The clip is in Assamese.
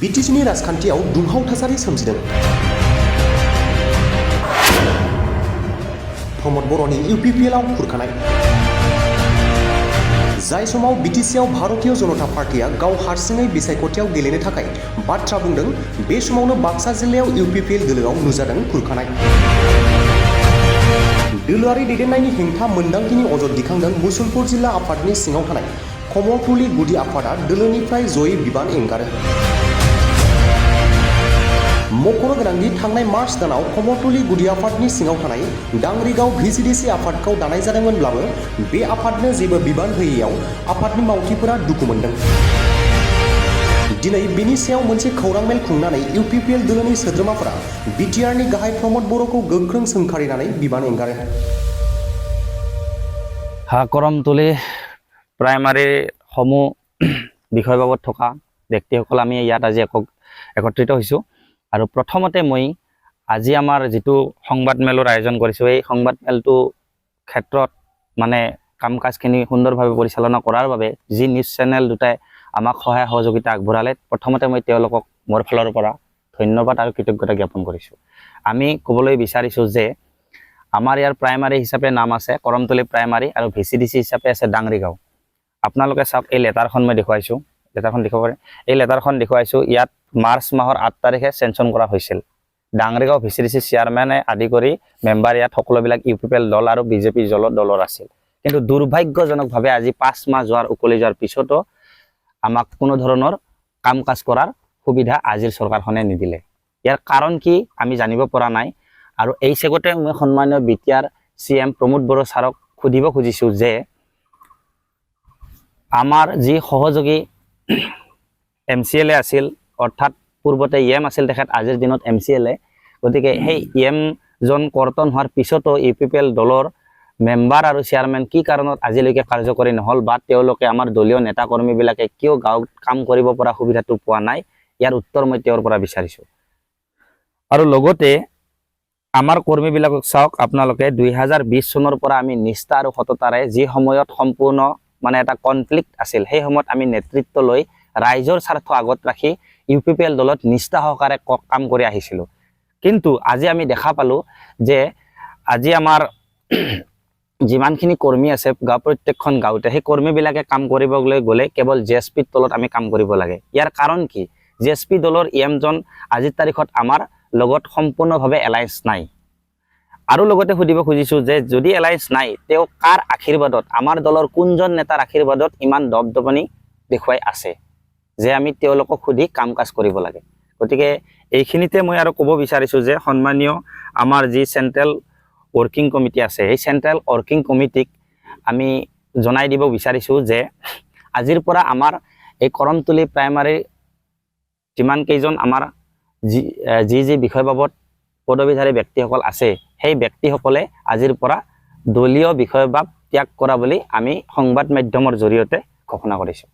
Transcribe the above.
बिटिसिनि राजखान्थियाव दुंहाव थासारि सोमजिदों। प्रमद बर'नि इउपिपिएलआव खुरखानाय। जाय समाव बिटिसिआव भारतीय जनता पार्टीआ गाव हारसिङै बिसायख'थियाव गेलेनो थाखाय बाथ्रा बुंदों, बे समावनो बाक्सा जिल्लायाव इउपिपिएल दोलोआव नुजादों खुरखानाय। दोलोआरि दैदेननायनि हेंथा मोन्दांथिनि अजद दिखांदों मुसलपुर जिल्ला आफादनि सिङाव थानाय कमलपुलि गुदि आफादा दोलोनिफ्राय जयै बिबान एंगारो। मख'नो गोनांदि थांनाय मार्च दानाव कमलपुलि गुदि आफादनि सिङाव थानाय दांग्रिगाव भिसिडिसि आफादखौ दानाय जादोंमोनब्लाबो बे आफादनो जेबो बिबान होयैयाव आफादनि मावथिफोरा दुखु मोनदों। दिनै बेनि सायाव मोनसे खौरां मेल खुंनानै इउपिपिएल दोलोनि सोद्रोमाफोरा बिटिआरनि गाहाय प्रमद बर'खौ गोख्रों सोंखारिनानै बिबान एंगारो। करमतुली प्राइमारी সমূह বিষয় বাবদ থকা ব্যক্তিসকল আমি ইয়াত আজি একত্ৰিত হৈছোঁ। আৰু প্ৰথমতে মই আজি আমাৰ যিটো সংবাদ মেলৰ আয়োজন কৰিছোঁ, এই সংবাদ মেলটো ক্ষেত্ৰত মানে কাম কাজখিনি সুন্দৰভাৱে পৰিচালনা কৰাৰ বাবে যি নিউজ চেনেল দুটাই আমাক সহায় সহযোগিতা আগবঢ়ালে, প্ৰথমতে মই তেওঁলোকক মোৰ ফালৰ পৰা ধন্যবাদ আৰু কৃতজ্ঞতা জ্ঞাপন কৰিছোঁ। আমি ক'বলৈ বিচাৰিছোঁ যে আমাৰ ইয়াৰ প্ৰাইমাৰী হিচাপে নাম আছে কৰমতলী প্ৰাইমাৰী আৰু ভিচিডিচি হিচাপে আছে ডাংৰিগাঁও। আপোনালোকে চাওক, এই লেটাৰখন মই দেখুৱাইছোঁ, লেটাৰখন দেখাব পাৰে। এই লেটাৰখন দেখুৱাইছোঁ, ইয়াত মাৰ্চ মাহৰ 8 তাৰিখে চেঞ্চন কৰা হৈছিল। ডাংৰিগাঁও ভিচিডিচি চেয়াৰমেনে আদি কৰি মেম্বাৰ ইয়াত সকলোবিলাক ইউপিপিএল দল আৰু বিজেপি দলৰ আছিল। কিন্তু দুৰ্ভাগ্যজনকভাৱে আজি 5 মাহ উকলি যোৱাৰ পিছতো আমাক কোনো ধৰণৰ কাম কাজ কৰাৰ সুবিধা আজিৰ চৰকাৰখনে নিদিলে। ইয়াৰ কাৰণ কি আমি জানিব পৰা নাই। আৰু এই চেগতে মই সন্মানীয় বিটিআৰ CM প্ৰমোদ বড়ো ছাৰক সুধিব খুজিছোঁ যে আমাৰ যি সহযোগী MCLA আছিল, অৰ্থাৎ পূৰ্বতে EM আছিল তেখেত, আজিৰ দিনত MCLA, গতিকে সেই EM জন কৰ্তন হোৱাৰ পিছতো ইউপিপিএল দলৰ মেম্বাৰ আৰু চেয়াৰমেন কি কাৰণত আজিলৈকে কাৰ্যকৰী নহ'ল, বা তেওঁলোকে আমাৰ দলীয় নেতা কৰ্মীবিলাকে কিয় গাঁৱত কাম কৰিব পৰা সুবিধাটো পোৱা নাই, ইয়াৰ উত্তৰ মই তেওঁৰ পৰা বিচাৰিছোঁ। আৰু লগতে আমাৰ কৰ্মীবিলাকক চাওক, আপোনালোকে 2020 চনৰ পৰা আমি নিষ্ঠা আৰু সততাৰে যি সময়ত সম্পূৰ্ণ মানে এটা কনফ্লিক্ট আছিল, সেই সময়ত আমি নেতৃত্ব লৈ ৰাইজৰ স্বাৰ্থ আগত ৰাখি ইউপিপিএল দলত নিষ্ঠা সহকাৰে কাম কৰি আহিছিলোঁ। কিন্তু আজি আমি দেখা পালোঁ যে আজি আমাৰ যিমানখিনি কৰ্মী আছে গাঁও, প্ৰত্যেকখন গাঁৱতে সেই কৰ্মীবিলাকে কাম কৰিবলৈ গ'লে কেৱল JSP তলত আমি কাম কৰিব লাগে। ইয়াৰ কাৰণ কি? JSP দলৰ EM জন আজিৰ তাৰিখত আমাৰ লগত সম্পূৰ্ণভাৱে এলায়েন্স নাই। আৰু লগতে সুধিব খুজিছোঁ যে যদি এলায়েন্স নাই, তেওঁ কাৰ আশীৰ্বাদত, আমাৰ দলৰ কোনজন নেতাৰ আশীৰ্বাদত ইমান দপদপনি দেখুৱাই আছে যে আমি তেওঁলোকক সুধি কাম কাজ কৰিব লাগে। গতিকে এইখিনিতে মই আৰু ক'ব বিচাৰিছোঁ যে সন্মানীয় আমাৰ যি চেণ্ট্ৰেল ৱৰ্কিং কমিটি আছে, সেই চেণ্ট্ৰেল ৱৰ্কিং কমিটিক আমি জনাই দিব বিচাৰিছোঁ যে আজিৰ পৰা আমাৰ এই কৰমতলী প্ৰাইমাৰীৰ যিমান কেইজন আমাৰ যি বিষয় বাবদ পদবীধাৰী ব্যক্তিসকল আছে, সেই ব্যক্তিসকলে আজিৰ পৰা দলীয় বিষয়ভাৱ ত্যাগ কৰা বুলি আমি সংবাদ মাধ্যমৰ জৰিয়তে ঘোষণা কৰিছোঁ।